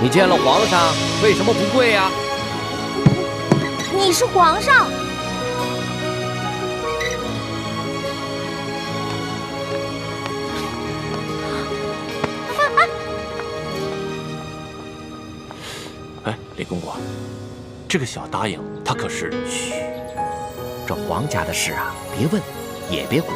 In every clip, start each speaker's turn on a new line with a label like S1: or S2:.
S1: 你见了皇上，为什么不跪呀？
S2: 你是皇上。
S3: 哎，李公公，这个小答应他可是……
S1: 嘘，这皇家的事啊，别问，也别管。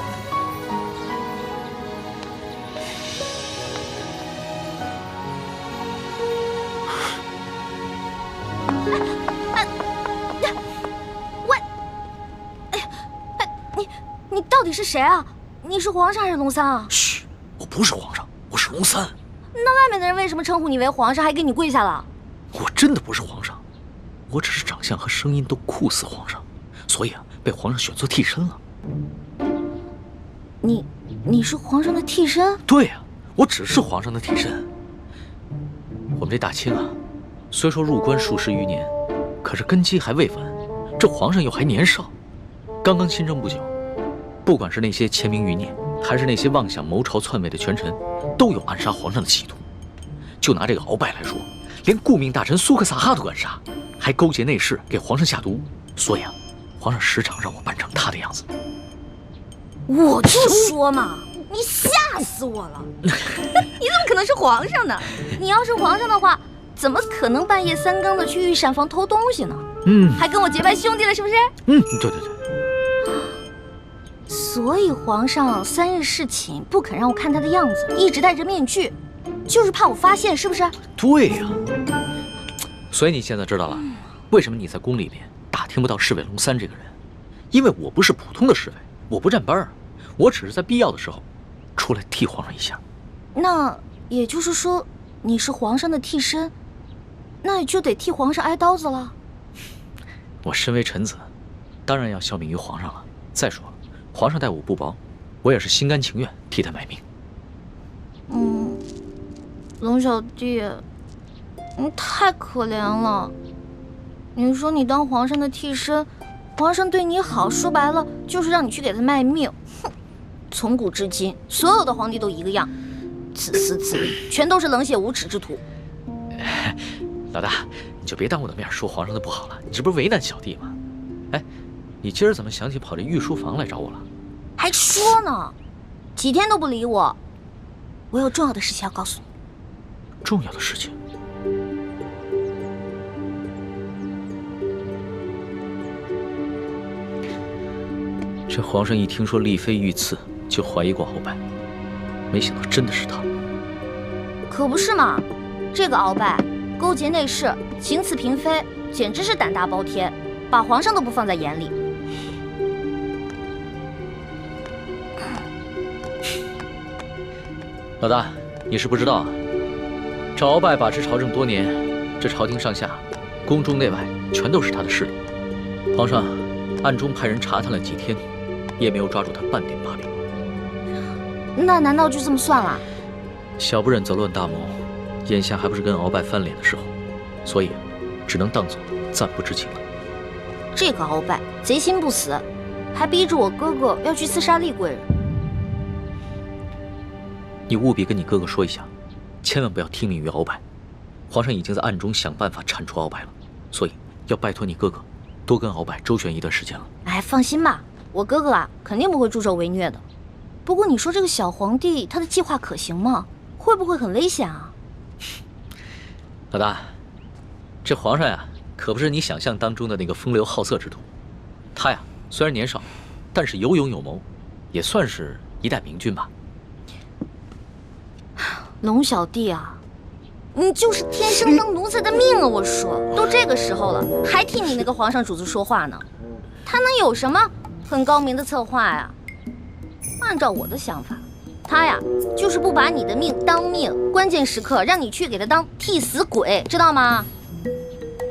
S2: 你到底是谁啊？你是皇上还是龙三啊？
S3: 嘘，我不是皇上，我是龙三。
S2: 那外面的人为什么称呼你为皇上，还给你跪下了？
S3: 我真的不是皇上，我只是长相和声音都酷似皇上，所以啊，被皇上选做替身了。
S2: 你是皇上的替身？
S3: 对呀，我只是皇上的替身。我们这大清啊，虽说入关数十余年，可是根基还未稳，这皇上又还年少，刚刚亲政不久。不管是那些签名余孽，还是那些妄想谋朝篡位的权臣，都有暗杀皇上的企图。就拿这个鳌拜来说，连顾命大臣苏克萨哈都敢杀，还勾结内侍给皇上下毒。所以啊，皇上时常让我扮成他的样子。
S2: 我就说嘛，你吓死我了！你怎么可能是皇上呢？你要是皇上的话，怎么可能半夜三更的去御膳房偷东西呢？还跟我结拜兄弟了，是不是？
S3: 对对对。
S2: 所以皇上3日侍寝，不肯让我看他的样子，一直戴着面具，就是怕我发现，是不是？
S3: 对呀。所以你现在知道了，为什么你在宫里面打听不到侍卫龙三这个人？因为我不是普通的侍卫，我不站班儿，我只是在必要的时候出来替皇上一下。
S2: 那也就是说，你是皇上的替身，那就得替皇上挨刀子了。
S3: 我身为臣子，当然要效命于皇上了。再说了，皇上待我不薄，我也是心甘情愿替他卖命。
S2: 龙小弟，你太可怜了。你说你当皇上的替身，皇上对你好，说白了就是让你去给他卖命。哼，从古至今，所有的皇帝都一个样，自私自利，全都是冷血无耻之徒。
S3: 老大，你就别当我的面说皇上的不好了，你这不是为难小弟吗？哎，你今儿怎么想起跑这御书房来找我了？
S2: 还说呢，几天都不理我。我有重要的事情要告诉你。
S3: 重要的事情？这皇上一听说丽妃遇刺，就怀疑过鳌拜，没想到真的是他。
S2: 可不是嘛，这个鳌拜勾结内侍，行刺嫔妃，简直是胆大包天，把皇上都不放在眼里。
S3: 老大，你是不知道啊，这鳌拜把持朝政多年，这朝廷上下、宫中内外全都是他的势力。皇上暗中派人查探了几天，也没有抓住他半点把柄。
S2: 那难道就这么算了？
S3: 小不忍则乱大谋，眼下还不是跟鳌拜翻脸的时候，所以只能当做暂不知情了。
S2: 这个鳌拜贼心不死，还逼着我哥哥要去刺杀厉贵人。
S3: 你务必跟你哥哥说一下，千万不要听命于鳌拜。皇上已经在暗中想办法铲除鳌拜了，所以要拜托你哥哥多跟鳌拜周旋一段时间了。
S2: 哎，放心吧，我哥哥啊肯定不会助纣为虐的。不过你说这个小皇帝他的计划可行吗？会不会很危险啊？
S3: 老大，这皇上呀，可不是你想象当中的那个风流好色之徒。他呀虽然年少，但是有勇有谋，也算是一代明君吧。
S2: 龙小弟啊，你就是天生当奴才的命啊！我说，都这个时候了，还替你那个皇上主子说话呢，他能有什么很高明的策划呀？按照我的想法，他呀就是不把你的命当命，关键时刻让你去给他当替死鬼，知道吗？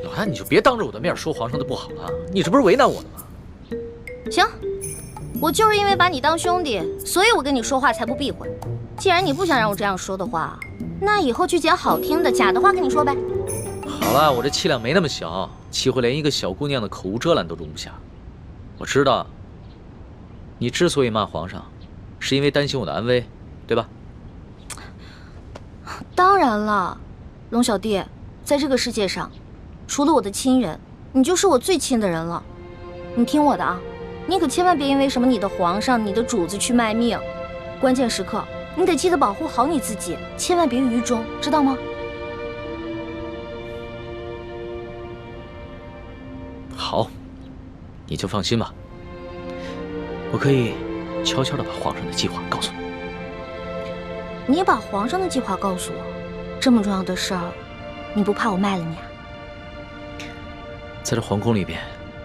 S3: 老大，你就别当着我的面说皇上的不好了，你这不是为难我的吗？
S2: 行，我就是因为把你当兄弟，所以我跟你说话才不避讳。既然你不想让我这样说的话，那以后就捡好听的，假的话跟你说呗。
S3: 好，好了，我这气量没那么小，气会连一个小姑娘的口无遮拦都容不下。我知道，你之所以骂皇上，是因为担心我的安危，对吧？
S2: 当然了，龙小弟，在这个世界上，除了我的亲人，你就是我最亲的人了。你听我的啊，你可千万别因为什么你的皇上、你的主子去卖命，关键时刻你得记得保护好你自己，千万别于衷，知道吗？
S3: 好，你就放心吧。我可以悄悄地把皇上的计划告诉你。
S2: 你把皇上的计划告诉我，这么重要的事儿，你不怕我卖了你啊？
S3: 在这皇宫里边，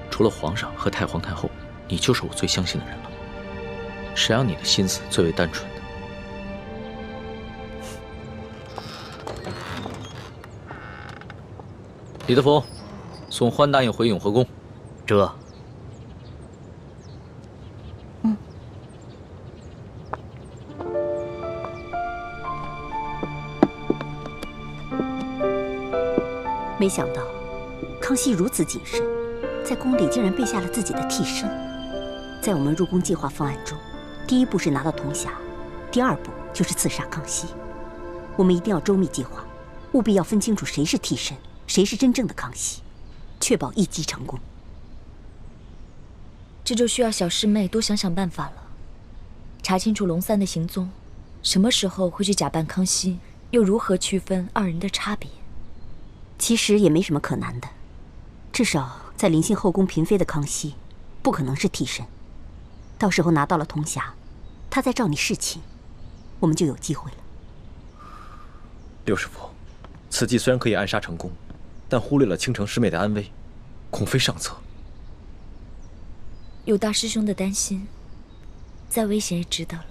S3: 除了皇上和太皇太后，你就是我最相信的人了。谁让你的心思最为单纯的？李德福，送欢答应回永和宫。
S1: 这
S4: 没想到，康熙如此谨慎，在宫里竟然备下了自己的替身。在我们入宫计划方案中，第一步是拿到铜匣，第二步就是刺杀康熙。我们一定要周密计划，务必要分清楚谁是替身，谁是真正的康熙，确保一击成功。
S5: 这就需要小师妹多想想办法了，查清楚龙三的行踪，什么时候会去假扮康熙，又如何区分二人的差别？
S4: 其实也没什么可难的，至少在临幸后宫嫔妃的康熙，不可能是替身。到时候拿到了铜匣，他再召你侍寝，我们就有机会了。
S6: 六师傅，此计虽然可以暗杀成功，但忽略了倾城师妹的安危，恐非上策。
S5: 有大师兄的担心，再危险也值得了。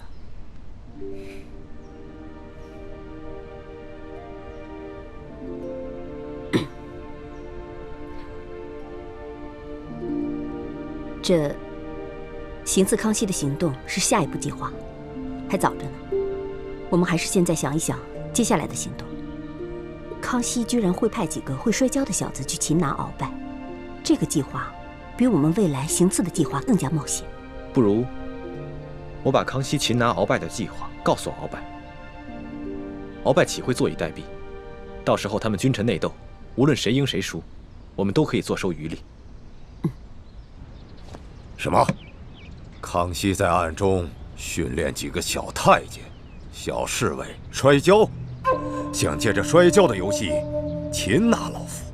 S4: 这行刺康熙的行动是下一步计划，还早着呢。我们还是现在想一想接下来的行动。康熙居然会派几个会摔跤的小子去擒拿鳌拜，这个计划比我们未来行刺的计划更加冒险。
S6: 不如我把康熙擒拿鳌拜的计划告诉鳌拜，鳌拜岂会坐以待毙？到时候他们君臣内斗，无论谁赢谁输，我们都可以坐收渔利。
S7: 什么？康熙在暗中训练几个小太监、小侍卫摔跤，想借着摔跤的游戏擒拿老夫。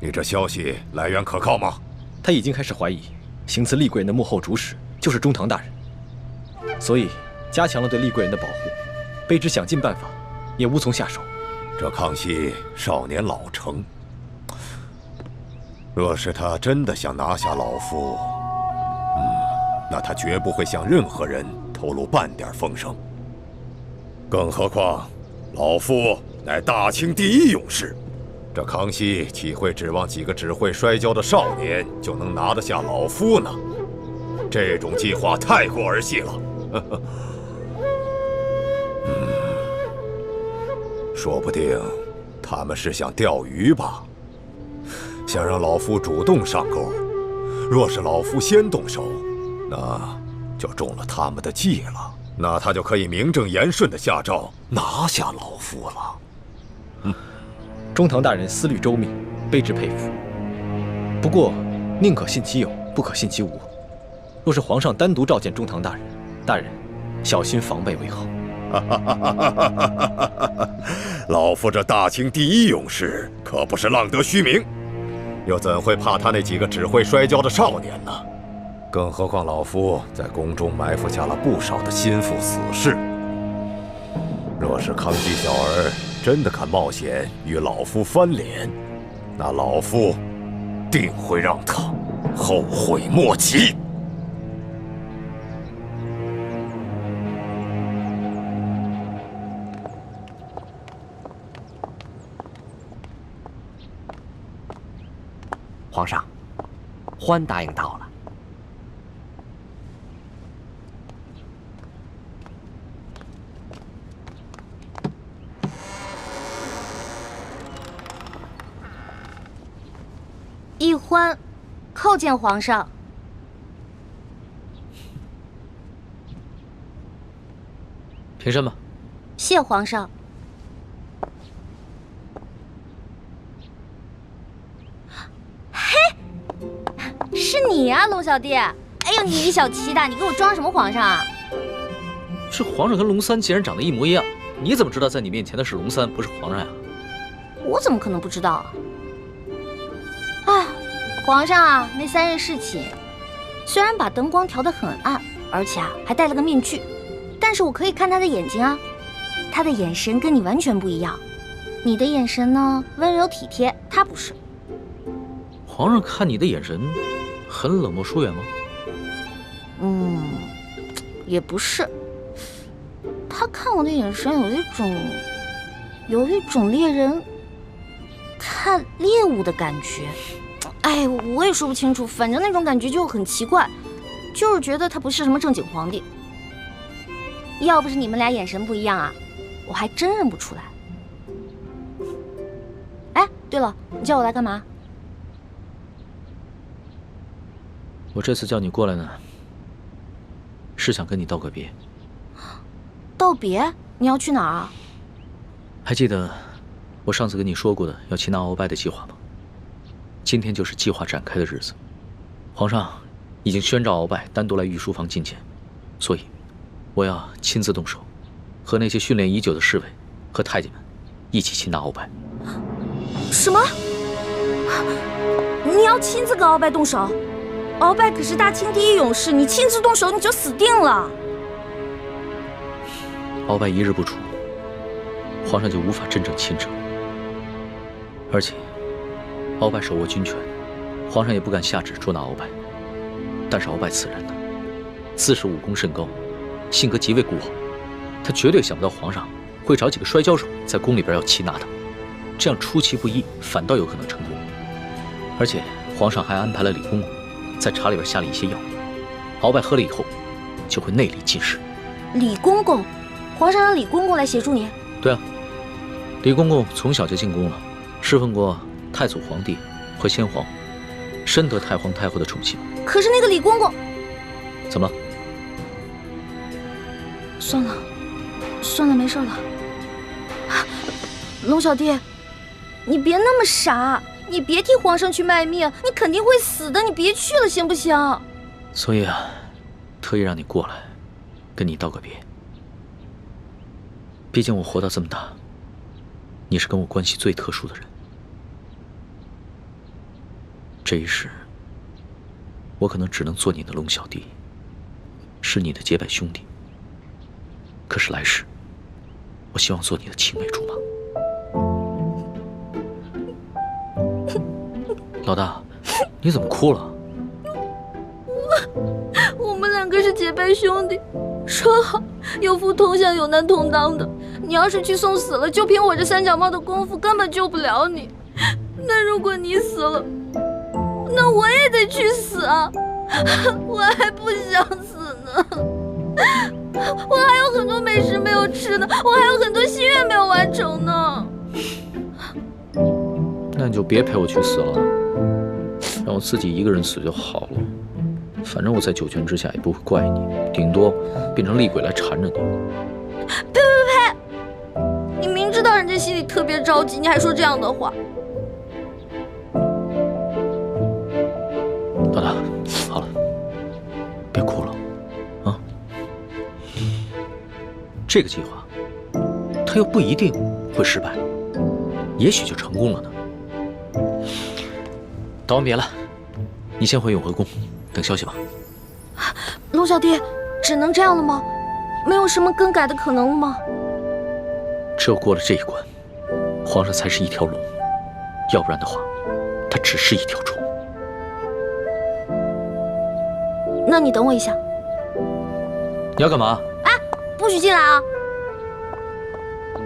S7: 你这消息来源可靠吗？
S6: 他已经开始怀疑行刺厉贵人的幕后主使就是中堂大人，所以加强了对厉贵人的保护，卑职想尽办法也无从下手。
S7: 这康熙少年老成，若是他真的想拿下老夫，那他绝不会向任何人透露半点风声。更何况，老夫乃大清第一勇士，这康熙岂会指望几个只会摔跤的少年就能拿得下老夫呢？这种计划太过儿戏了。说不定他们是想钓鱼吧，想让老夫主动上钩。若是老夫先动手，那就中了他们的计了，那他就可以名正言顺地下诏拿下老夫了。
S6: 中堂大人思虑周密，卑职佩服。不过，宁可信其有，不可信其无。若是皇上单独召见中堂大人，大人小心防备为好。
S7: 老夫这大清第一勇士可不是浪得虚名，又怎会怕他那几个只会摔跤的少年呢？更何况老夫在宫中埋伏下了不少的心腹死士。若是康熙小儿真的敢冒险与老夫翻脸，那老夫定会让他后悔莫及。
S1: 皇上，欢答应到了。
S2: 奕欢，叩见皇上。
S3: 平身吧。
S2: 谢皇上。嘿，是你呀，龙小弟！哎呦，你小气的，你给我装什么皇上啊？
S3: 这皇上跟龙三竟然长得一模一样，你怎么知道在你面前的是龙三，不是皇上呀？
S2: 我怎么可能不知道啊？啊，皇上啊，那3日侍寝，虽然把灯光调得很暗，而且还戴了个面具，但是我可以看他的眼睛啊，他的眼神跟你完全不一样。你的眼神呢，温柔体贴，他不是。
S3: 皇上看你的眼神很冷漠疏远吗？
S2: 也不是。他看我的眼神有一种猎人看猎物的感觉。哎，我也说不清楚，反正那种感觉就很奇怪，就是觉得他不是什么正经皇帝。要不是你们俩眼神不一样啊，我还真认不出来。哎，对了，你叫我来干嘛？
S3: 我这次叫你过来呢，是想跟你道个别。
S2: 道别？你要去哪儿啊？
S3: 还记得我上次跟你说过的要擒拿鳌拜的计划吗？今天就是计划展开的日子。皇上已经宣召鳌拜单独来御书房觐见，所以我要亲自动手，和那些训练已久的侍卫和太监们一起擒拿鳌拜。
S2: 什么？你要亲自跟鳌拜动手？鳌拜可是大清第一勇士，你亲自动手你就死定了。
S3: 鳌拜一日不出，皇上就无法真正亲政。而且，鳌拜手握军权，皇上也不敢下旨捉拿鳌拜。但是鳌拜此人呢，自是武功甚高，性格极为孤傲，他绝对想不到皇上会找几个摔跤手在宫里边要擒拿他，这样出其不意，反倒有可能成功。而且皇上还安排了李公公在茶里边下了一些药，鳌拜喝了以后就会内力尽失。
S2: 李公公？皇上让李公公来协助你？
S3: 对啊，李公公从小就进宫了，侍奉过太祖皇帝和先皇，深得太皇太后的宠幸。
S2: 可是那个李公公……
S3: 怎么了？
S2: 算了，没事了。龙小弟，你别那么傻，你别替皇上去卖命，你肯定会死的，你别去了，行不行？
S3: 所以啊，特意让你过来，跟你道个别。毕竟我活到这么大，你是跟我关系最特殊的人。这一世，我可能只能做你的龙小弟，是你的结拜兄弟。可是来世，我希望做你的青梅竹马。老大，你怎么哭了？
S2: 我们2个是结拜兄弟，说好有福同享，有难同当的。你要是去送死了，就凭我这三脚猫的功夫，根本救不了你。那如果你死了，那我也得去死啊！我还不想死呢，我还有很多美食没有吃呢，我还有很多心愿没有完成呢。
S3: 那你就别陪我去死了，让我自己一个人死就好了。反正我在九泉之下也不会怪你，顶多变成厉鬼来缠着你。
S2: 呸！你明知道人家心里特别着急，你还说这样的话。
S3: 老大，好了，别哭了，啊！这个计划，它又不一定会失败，也许就成功了呢。道完别了，你先回永和宫，等消息吧。
S2: 龙小弟，只能这样了吗？没有什么更改的可能吗？
S3: 只有过了这一关，皇上才是一条龙，要不然的话，他只是一条虫。
S2: 那你等我一下。
S3: 你要干嘛？
S2: 哎，不许进来啊！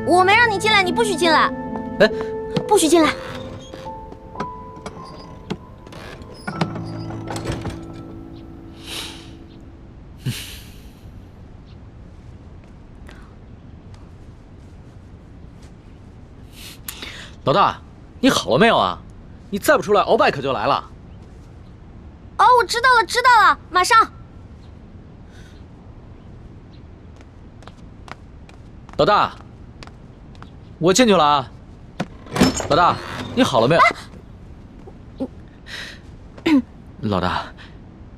S2: 我没让你进来，你不许进来。
S3: 哎，
S2: 不许进来。
S3: 老大，你好了没有啊？你再不出来，鳌拜可就来了。
S2: 哦，我知道了，知道了，马上。
S3: 老大，我进去了啊。老大，你好了没有？老大，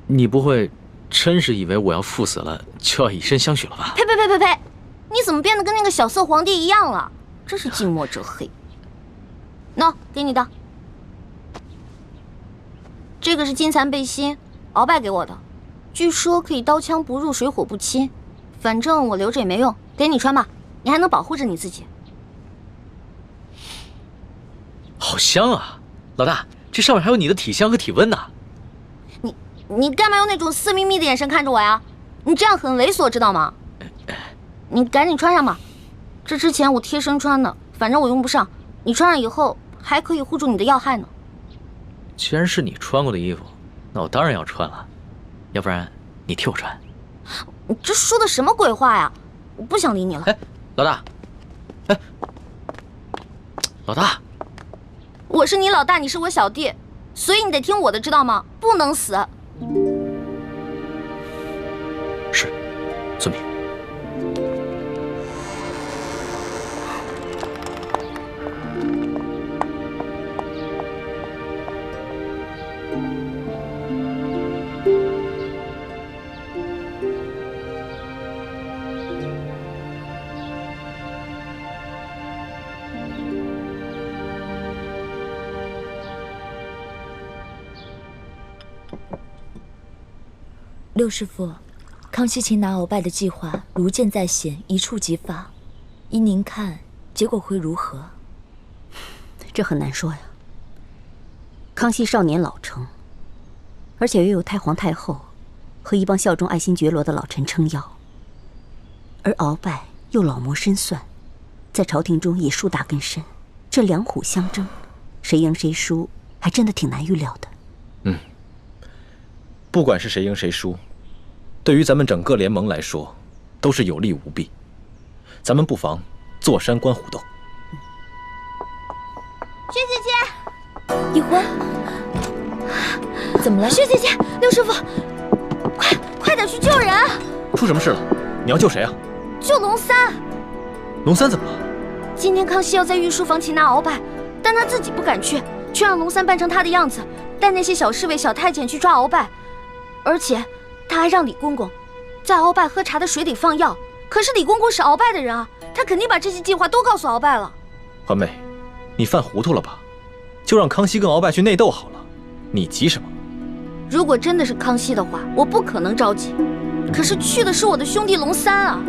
S3: 你不会真是以为我要赴死了就要以身相许了吧？
S2: 呸呸呸呸呸！你怎么变得跟那个小色皇帝一样了？真是近墨者黑。喏，给你的。这个是金蚕背心，鳌拜给我的，据说可以刀枪不入，水火不侵。反正我留着也没用，给你穿吧，你还能保护着你自己。
S3: 好香啊！老大，这上面还有你的体香和体温呢。
S2: 你干嘛用那种色眯眯的眼神看着我呀？你这样很猥琐，知道吗？你赶紧穿上吧，这之前我贴身穿的，反正我用不上，你穿上以后还可以护住你的要害呢。
S3: 既然是你穿过的衣服，那我当然要穿了，要不然你替我穿。
S2: 你这说的什么鬼话呀？我不想理你了。
S3: 哎，老大，哎，老大，
S2: 我是你老大，你是我小弟，所以你得听我的，知道吗？不能死。
S3: 是，遵命。
S5: 六师傅，康熙擒拿鳌拜的计划如箭在弦，一触即发。依您看，结果会如何？
S4: 这很难说呀。康熙少年老成，而且又有太皇太后和一帮效忠爱新觉罗的老臣撑腰，而鳌拜又老谋深算，在朝廷中也树大根深，这两虎相争，谁赢谁输，还真的挺难预料的。
S6: 不管是谁赢谁输，对于咱们整个联盟来说，都是有利无弊。咱们不妨坐山观虎斗。
S2: 薛姐姐，
S5: 一欢，怎么了？
S2: 薛姐姐，六师傅，快点去救人！
S6: 出什么事了？你要救谁啊？
S2: 救龙三。
S6: 龙三怎么了？
S2: 今天康熙要在御书房擒拿鳌拜，但他自己不敢去，却让龙三扮成他的样子，带那些小侍卫、小太监去抓鳌拜。而且他还让李公公在鳌拜喝茶的水里放药。可是李公公是鳌拜的人啊，他肯定把这些计划都告诉鳌拜了。
S6: 环妹，你犯糊涂了吧？就让康熙跟鳌拜去内斗好了，你急什么？
S2: 如果真的是康熙的话，我不可能着急。可是去的是我的兄弟龙三啊，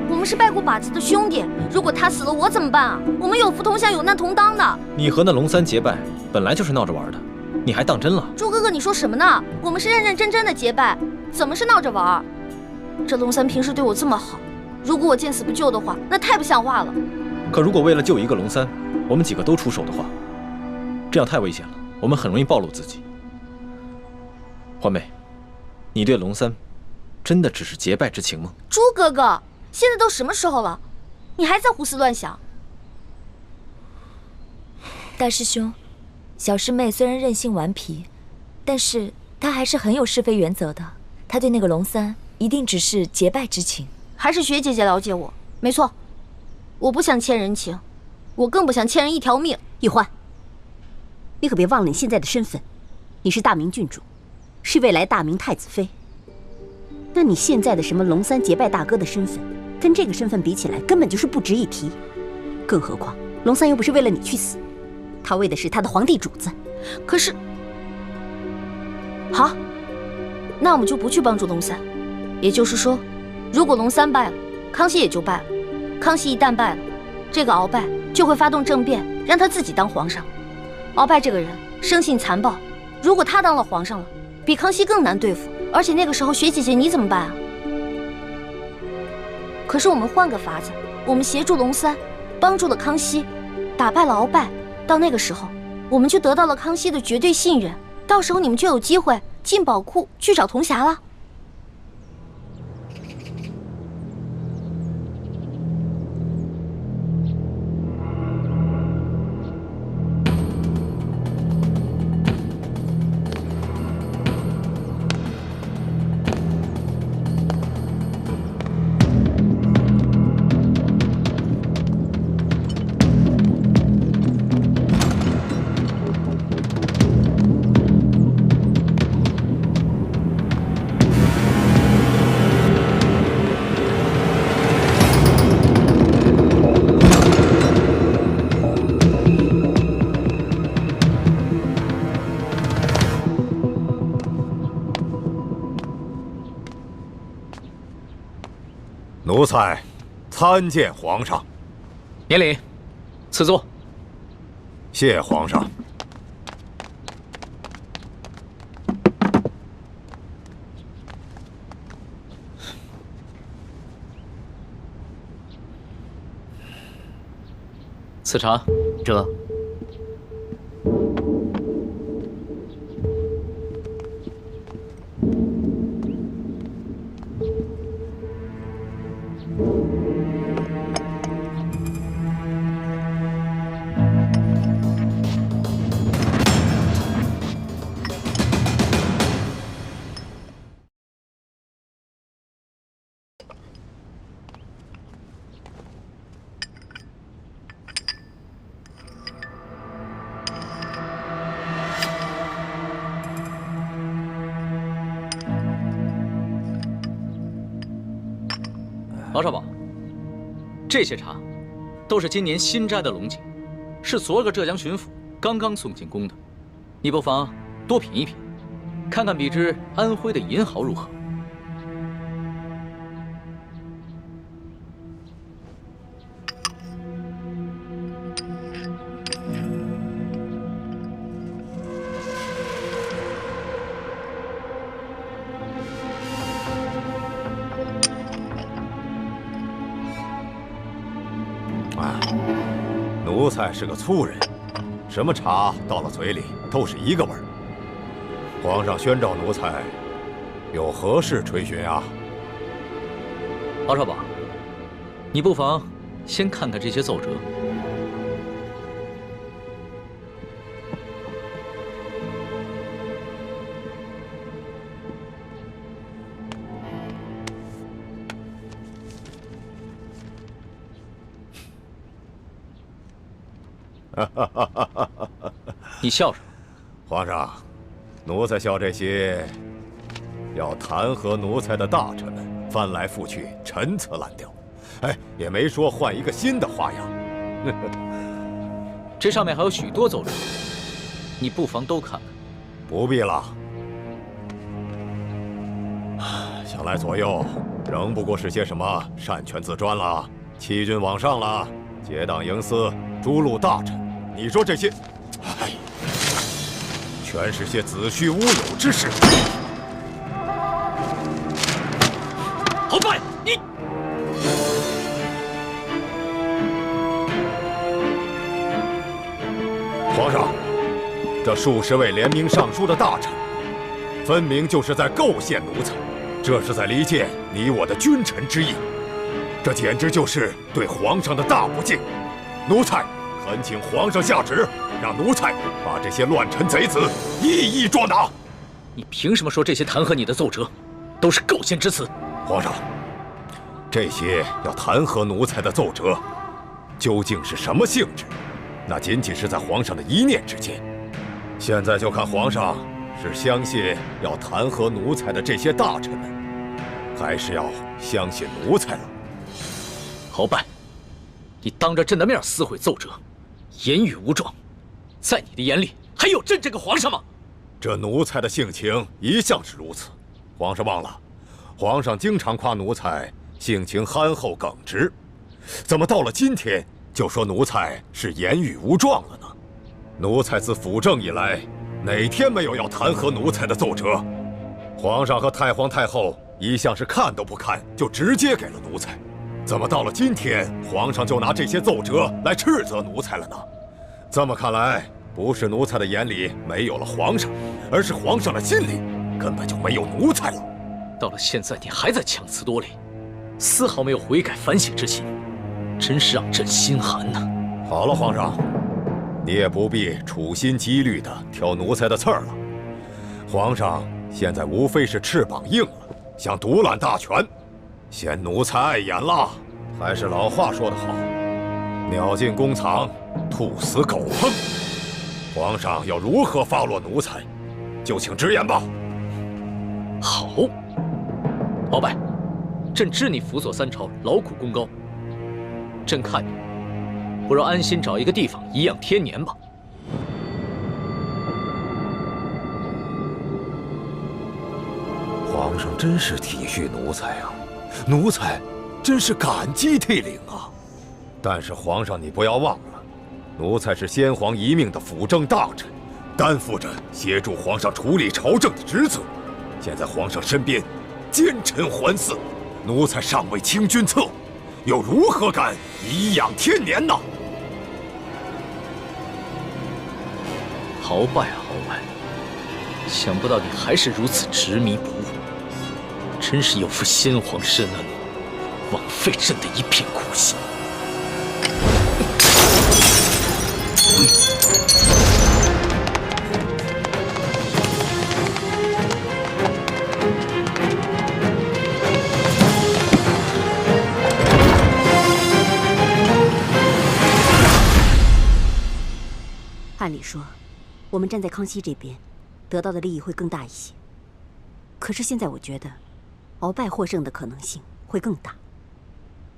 S2: 我们是拜过把子的兄弟，如果他死了，我怎么办啊？我们有福同享，有难同当的。
S6: 你和那龙三结拜，本来就是闹着玩的，你还当真了？
S2: 朱哥哥，你说什么呢？我们是认认真真的结拜，怎么是闹着玩？这龙三平时对我这么好，如果我见死不救的话，那太不像话了。
S6: 可如果为了救一个龙三，我们几个都出手的话，这样太危险了，我们很容易暴露自己。环妹，你对龙三真的只是结拜之情吗？
S2: 朱哥哥，现在都什么时候了，你还在胡思乱想？
S5: 大师兄，小师妹虽然任性顽皮，但是她还是很有是非原则的。她对那个龙三一定只是结拜之情。
S2: 还是薛姐姐了解我，没错，我不想欠人情，我更不想欠人一条命。
S4: 玉欢，你可别忘了你现在的身份，你是大明郡主，是未来大明太子妃。那你现在的什么龙三结拜大哥的身份，跟这个身份比起来，根本就是不值一提。更何况龙三又不是为了你去死，他为的是他的皇帝主子。
S2: 可是，好，那我们就不去帮助龙三。也就是说，如果龙三败了，康熙也就败了。康熙一旦败了，这个鳌拜就会发动政变，让他自己当皇上。鳌拜这个人生性残暴，如果他当了皇上了，比康熙更难对付。而且那个时候，薛姐姐你怎么办啊？可是我们换个法子，我们协助龙三，帮助了康熙，打败了鳌拜。到那个时候，我们就得到了康熙的绝对信任。到时候你们就有机会进宝库去找铜匣了。
S7: 奴才参见皇上。
S3: 年龄，赐座。
S7: 谢皇上。
S3: 此茶。
S1: 这。
S3: 王少保，这些茶都是今年新摘的龙井，是昨个浙江巡抚刚刚送进宫的，你不妨多品一品，看看比之安徽的银毫如何？
S7: 奴才是个粗人，什么茶到了嘴里都是一个味儿。皇上宣召奴才，有何事垂询啊？
S3: 王少保，你不妨先看看这些奏折。你笑什么？
S7: 皇上，奴才笑这些要弹劾奴才的大臣们翻来覆去，陈词滥调，也没说换一个新的花样。
S3: 这上面还有许多奏折，你不妨都看看。
S7: 不必了，想来左右仍不过是些什么擅权自专啦、欺君罔上啦、结党营私、诛戮大臣。你说这些，全是些子虚乌有之事。
S3: 鳌拜，你
S7: 皇上，这数十位联名上书的大臣，分明就是在构陷奴才，这是在离间你我的君臣之义，这简直就是对皇上的大不敬。奴才恳请皇上下旨，让奴才把这些乱臣贼子一一捉拿。
S3: 你凭什么说这些弹劾你的奏折都是构陷之词？
S7: 皇上，这些要弹劾奴才的奏折，究竟是什么性质？那仅仅是在皇上的一念之间。现在就看皇上是相信要弹劾奴才的这些大臣们，还是要相信奴才了。
S3: 鳌拜，你当着朕的面撕毁奏折，言语无状，在你的眼里还有朕这个皇上吗？
S7: 这奴才的性情一向是如此，皇上忘了，皇上经常夸奴才性情憨厚耿直，怎么到了今天就说奴才是言语无状了呢？奴才自辅政以来，哪天没有要弹劾奴才的奏折？皇上和太皇太后一向是看都不看就直接给了奴才，怎么到了今天，皇上就拿这些奏折来斥责奴才了呢？这么看来，不是奴才的眼里没有了皇上，而是皇上的心里根本就没有奴才了。
S3: 到了现在，你还在强词夺理，丝毫没有悔改反省之心，真是让朕心寒呐！
S7: 好了，皇上，你也不必处心积虑地挑奴才的刺儿了。皇上现在无非是翅膀硬了，想独揽大权，嫌奴才碍眼了。还是老话说得好，鸟进弓藏，兔死狗烹。皇上要如何发落奴才，就请直言吧。
S3: 好，鳌拜，朕知你辅佐三朝，劳苦功高，朕看你不如安心找一个地方颐养天年吧。
S7: 皇上真是体恤奴才啊！奴才真是感激涕零啊！但是皇上，你不要忘了，奴才是先皇遗命的辅政大臣，担负着协助皇上处理朝政的职责。现在皇上身边奸臣环伺，奴才尚未清君侧，又如何敢颐养天年呢？
S3: 鳌拜啊鳌拜，想不到你还是如此执迷不悟，真是有负先皇深恩，枉费朕的一片苦心。
S4: 按理说，我们站在康熙这边，得到的利益会更大一些。可是现在我觉得，鳌拜获胜的可能性会更大。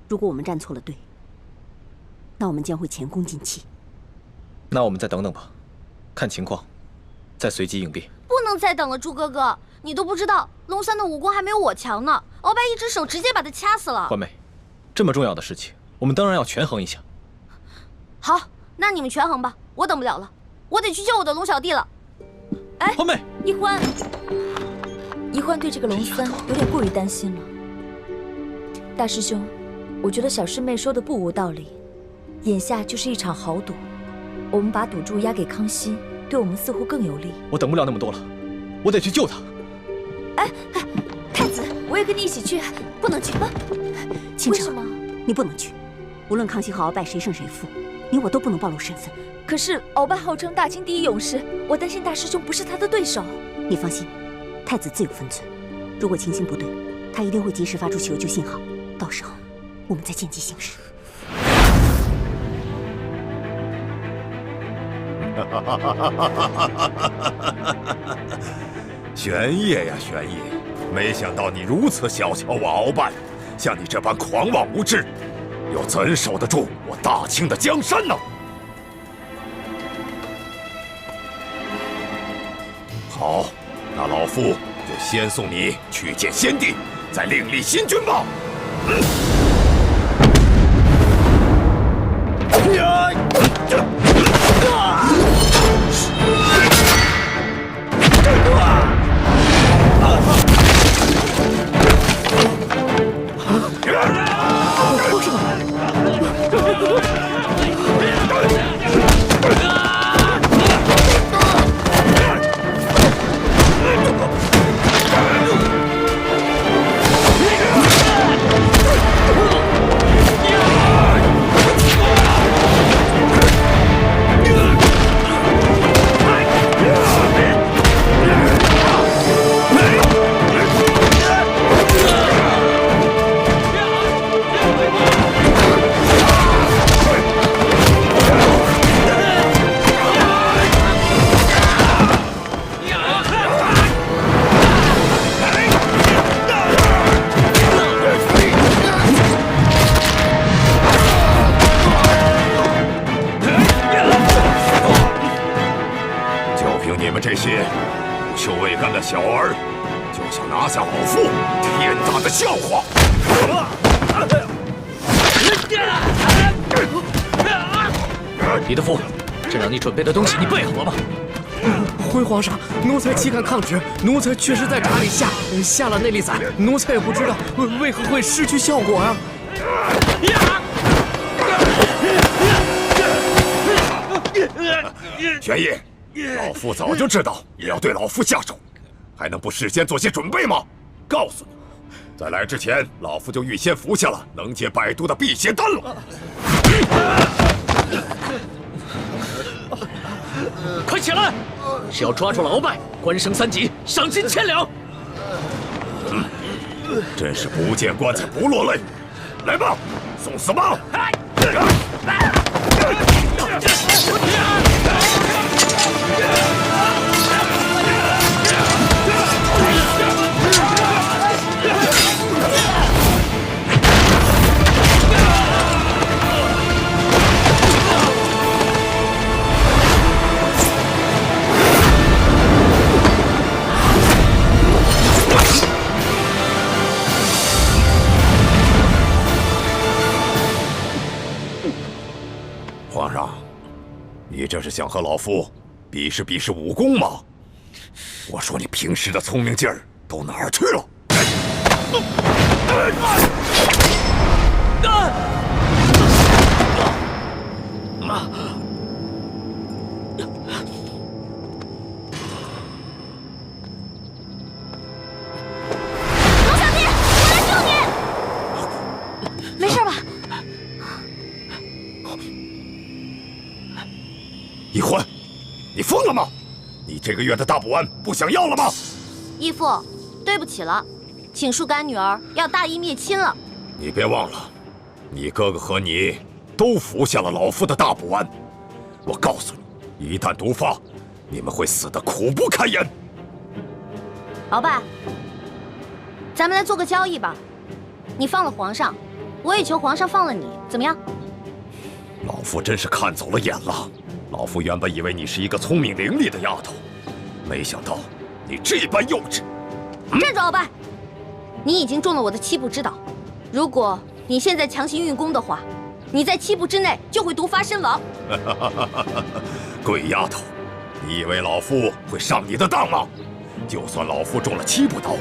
S4: 如果我们站错了队，那我们将会前功尽弃。
S6: 那我们再等等吧，看情况，再随机应变。
S2: 不能再等了，朱哥哥，你都不知道，龙三的武功还没有我强呢。鳌拜一只手直接把他掐死了。
S6: 欢妹，这么重要的事情，我们当然要权衡一下。
S2: 好，那你们权衡吧，我等不了了，我得去救我的龙小弟了。
S3: 哎，欢妹，
S5: 一欢，一欢对这个龙三有点过于担心了。大师兄，我觉得小师妹说的不无道理。眼下就是一场豪赌，我们把赌注押给康熙，对我们似乎更有利。
S6: 我等不了那么多了，我得去救他。
S5: 哎，太子，我也跟你一起去。不能去啊！为什么？
S4: 你不能去。无论康熙和鳌拜谁胜谁负，你我都不能暴露身份。
S5: 可是鳌拜号称大清第一勇士，我担心大师兄不是他的对手。
S4: 你放心，太子自有分寸。如果情形不对，他一定会及时发出求救信号，到时候我们再见机行事。
S7: 玄烨呀，玄烨，没想到你如此小瞧我鳌拜，像你这般狂妄无知，又怎守得住我大清的江山呢？好，那老夫就先送你去见先帝，再另立新君吧。小儿就想拿下老夫，天大的笑话！
S3: 李德福，朕让你准备的东西，你备好了吗？
S1: 回皇上，奴才岂敢抗旨？奴才确实在闸里下了内力散，奴才也不知道为何会失去效果啊！
S7: 玄烨，老夫早就知道你要对老夫下手，还能不事先做些准备吗？告诉你，在来之前，老夫就预先服下了能解百毒的辟邪丹了。
S3: 快起来！只要抓住了鳌拜，官升3级，赏金1000两。
S7: 真是不见棺材不落泪。来吧，送死吧！想和老夫比试比试武功吗？我说你平时的聪明劲儿都哪儿去了？
S2: 没事吧？
S7: 一欢，你疯了吗？你这个月的大补丸不想要了吗？
S2: 义父，对不起了，请恕干女儿要大义灭亲了。
S7: 你别忘了，你哥哥和你都服下了老夫的大补丸。我告诉你，一旦毒发，你们会死得苦不堪言。
S2: 鳌拜，咱们来做个交易吧，你放了皇上，我也求皇上放了你，怎么样？
S7: 老夫真是看走了眼了。老夫原本以为你是一个聪明伶俐的丫头，没想到你这般幼稚。
S2: 站住，鳌拜！你已经中了我的7步之岛，如果你现在强行运功的话，你在7步之内就会毒发身亡。
S7: 鬼丫头，你以为老夫会上你的当吗？就算老夫中了7步刀，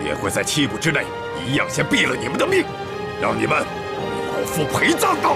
S7: 也会在7步之内一样先毙了你们的命，让你们为老夫陪葬的。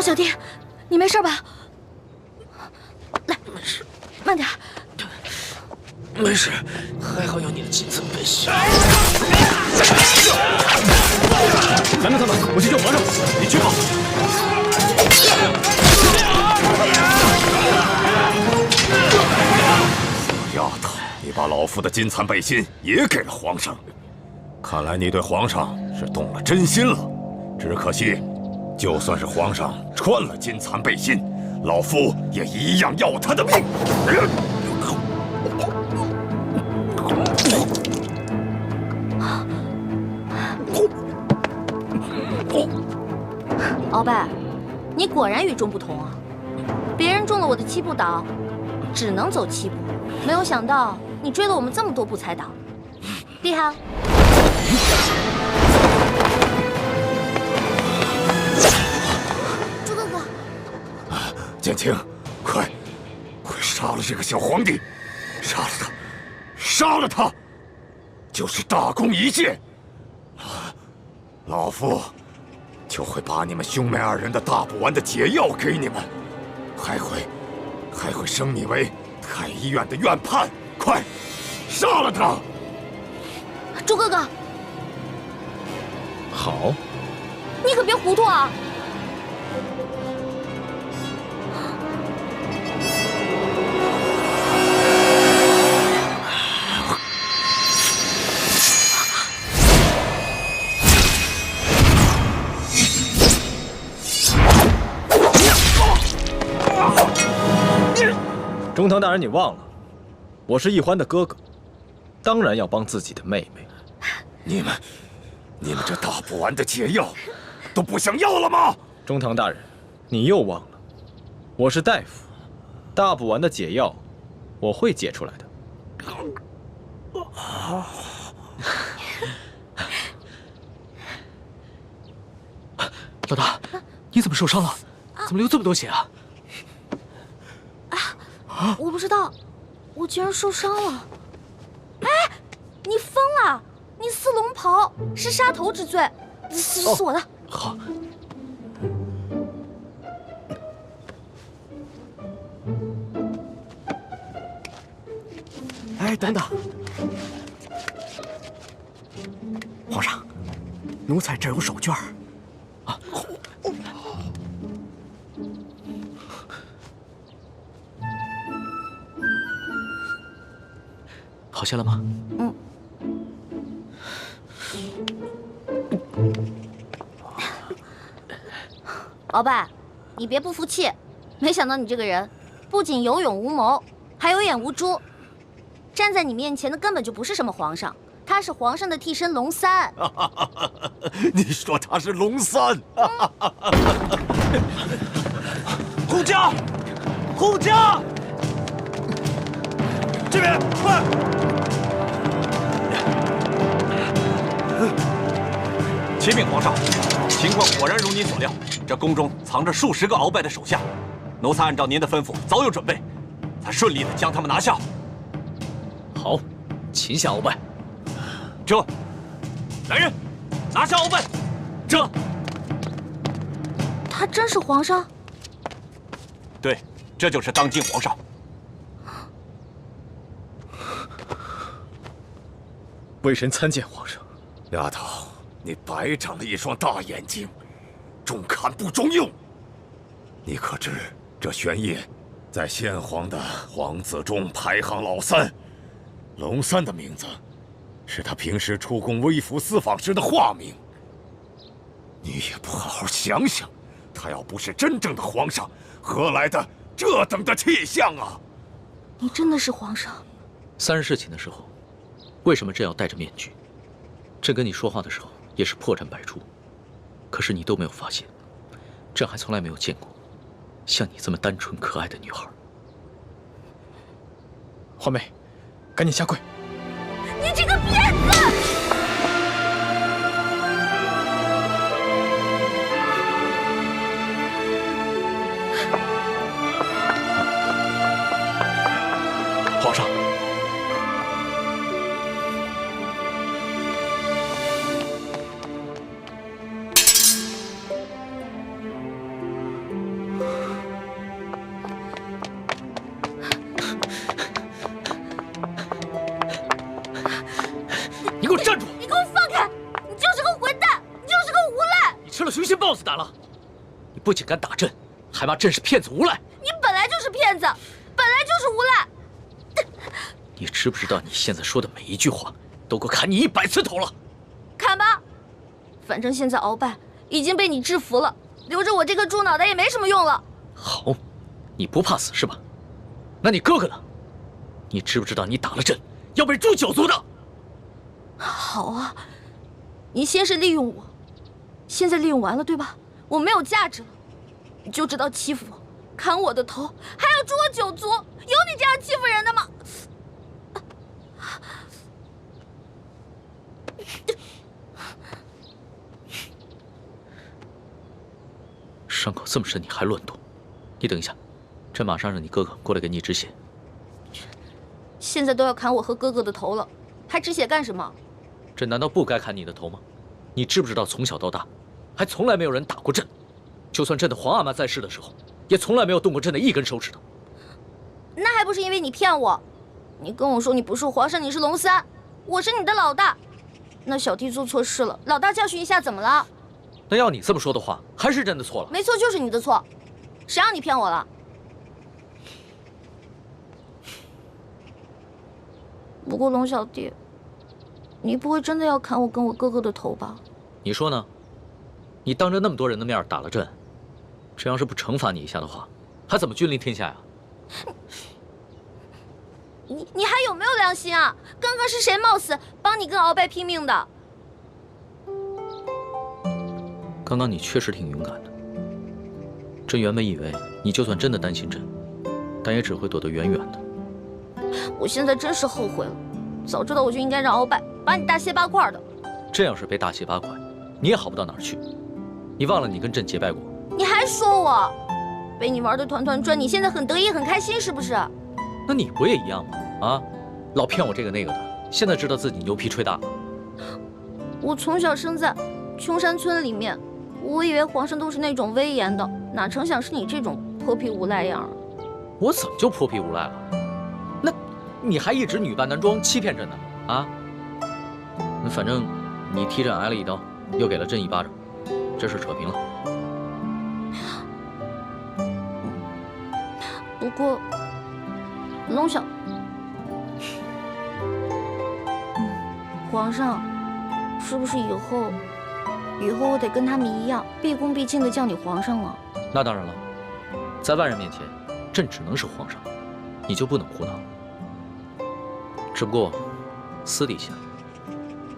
S2: 小弟，你没事吧？来，没事，慢点。
S1: 没事，还好有你的金层背心。
S6: 拦住他们，我去救皇上。你去吧。
S7: 丫头，你把老夫的金蚕背心也给了皇上，看来你对皇上是动了真心了。只可惜，就算是皇上穿了金蚕背心，老夫也一样要他的命。
S2: 鳌拜，你果然与众不同啊！别人中了我的7步岛，只能走7步，没有想到你追了我们这么多步才倒，厉害！猪哥哥，
S7: 简青，快杀了这个小皇帝，杀了他，杀了他，就是大功一件。老夫就会把你们兄妹2人的大补丸的解药给你们，还会升你为太医院的院判。快，杀了他！
S2: 猪哥哥，
S6: 好，
S2: 你可别糊涂啊！
S6: 中堂大人，你忘了，我是奕欢的哥哥，当然要帮自己的妹妹。
S7: 你们这大补丸的解药都不想要了吗？
S6: 中堂大人，你又忘了，我是大夫，大补丸的解药我会解出来的。
S3: 老大，你怎么受伤了？怎么流这么多血啊？
S2: 我不知道，我居然受伤了。哎，你疯了！你撕龙袍是杀头之罪，是我的。
S3: 好。
S1: 哎，等等，皇上，奴才这有手绢啊。
S3: 好些了吗？
S2: 嗯。鳌拜，你别不服气，没想到你这个人不仅有勇无谋，还有眼无珠。站在你面前的根本就不是什么皇上，他是皇上的替身龙三。
S7: 你说他是龙三？
S8: 护驾，护驾，这边快！启禀皇上，情况果然如您所料，这宫中藏着数十个鳌拜的手下，奴才按照您的吩咐早有准备，才顺利的将他们拿下。
S3: 好，擒下鳌拜。
S8: 这，来人，拿下鳌拜。这，
S2: 他真是皇上？
S8: 对，这就是当今皇上。
S6: 微臣参见皇上。
S7: 丫头，你白长了一双大眼睛，中看不中用。你可知这玄烨在先皇的皇子中排行老3？龙三的名字是他平时出宫微服私访时的化名。你也不好好想想，他要不是真正的皇上，何来的这等的气象啊？
S2: 你真的是皇上
S3: ？3日侍寝的时候，为什么朕要戴着面具？朕跟你说话的时候也是破绽百出，可是你都没有发现。朕还从来没有见过像你这么单纯可爱的女孩。
S6: 华妹，赶紧下跪！
S2: 你这个骗子！
S3: 皇上，你给我站住！
S2: 你给我放开！你就是个混蛋，你就是个无赖！
S3: 你吃了寻衅豹子胆了！你不仅敢打朕，还骂朕是骗子无赖！
S2: 你本来就是骗子，本来就是无赖！
S3: 你知不知道你现在说的每一句话都够砍你100次头了？
S2: 砍吧，反正现在鳌拜已经被你制服了，留着我这个猪脑袋也没什么用了。
S3: 好，你不怕死是吧？那你哥哥呢？你知不知道你打了朕要被诛9族的？
S2: 好啊，你先是利用我，现在利用完了对吧？我没有价值了，你就知道欺负我，砍我的头，还要诛我9族，有你这样欺负人的吗？
S3: 伤口这么深，你还乱动？你等一下，朕马上让你哥哥过来给你止血。
S2: 现在都要砍我和哥哥的头了，还止血干什么？
S3: 朕难道不该砍你的头吗？你知不知道从小到大，还从来没有人打过朕，就算朕的皇阿玛在世的时候，也从来没有动过朕的一根手指头。
S2: 那还不是因为你骗我？你跟我说你不是皇上，你是龙三，我是你的老大。那小弟做错事了，老大教训一下怎么了？
S3: 那要你这么说的话，还是朕的错了。
S2: 没错，就是你的错，谁让你骗我了？不过龙小弟，你不会真的要砍我跟我哥哥的头吧？
S3: 你说呢？你当着那么多人的面打了朕，朕要是不惩罚你一下的话，还怎么君临天下呀？
S2: 你还有没有良心啊？刚刚是谁冒死帮你跟鳌拜拼命的？
S3: 刚刚你确实挺勇敢的。朕原本以为你就算真的担心朕，但也只会躲得远远的。
S2: 我现在真是后悔了，早知道我就应该让鳌拜把你大卸8块的。
S3: 朕要是被大卸8块，你也好不到哪儿去。你忘了你跟朕结拜过？
S2: 你还还说我，被你玩的团团转，你现在很得意很开心是不是？
S3: 那你不也一样吗？啊，老骗我这个那个的，现在知道自己牛皮吹大了。
S2: 我从小生在穷山村里面，我以为皇上都是那种威严的，哪成想是你这种泼皮无赖样。
S3: 我怎么就泼皮无赖了？那你还一直女扮男装欺骗朕呢？啊？那反正你踢朕挨了一刀，又给了朕一巴掌，这事扯平了。
S2: 不过，龙小，皇上，是不是以后我得跟他们一样，毕恭毕敬的叫你皇上了？
S3: 那当然了，在外人面前，朕只能是皇上，你就不能胡闹。只不过，私底下，